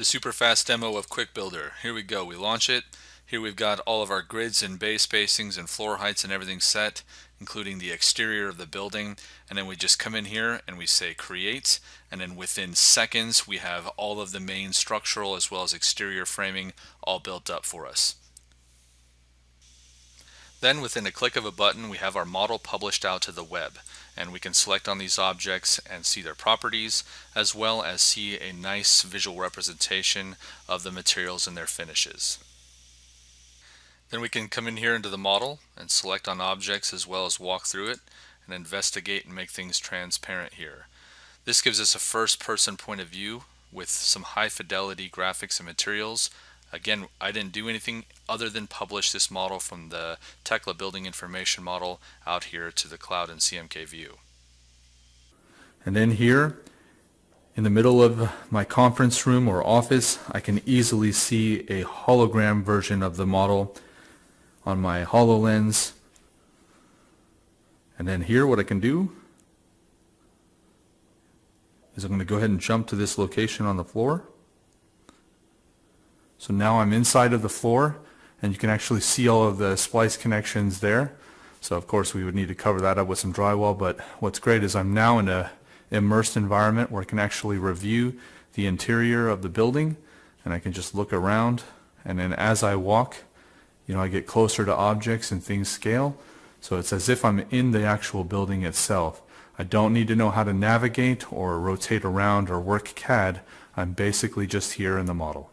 The super fast demo of QuickBuilder. Here we go. We launch it. Here we've got all of our grids and bay spacings and floor heights and everything set, including the exterior of the building. And then we just come in here and we say create, and then within seconds we have all of the main structural as well as exterior framing all built up for us. Then within a click of a button we have our model published out to the web, and we can select on these objects and see their properties as well as see a nice visual representation of the materials and their finishes. Then we can come in here into the model and select on objects as well as walk through it and investigate and make things transparent here. This gives us a first-person point of view with some high fidelity graphics and materials. Again, I didn't do anything other than publish this model from the Tekla building information model out here to the cloud in CMK view. And then here in the middle of my conference room or office, I can easily see a hologram version of the model on my HoloLens. And then here what I can do is I'm going to go ahead and jump to this location on the floor. So now I'm inside of the floor, and you can actually see all of the splice connections there. So of course we would need to cover that up with some drywall, but what's great is I'm now in an immersed environment where I can actually review the interior of the building, and I can just look around, and then as I walk, I get closer to objects and things scale. So it's as if I'm in the actual building itself. I don't need to know how to navigate or rotate around or work CAD. I'm basically just here in the model.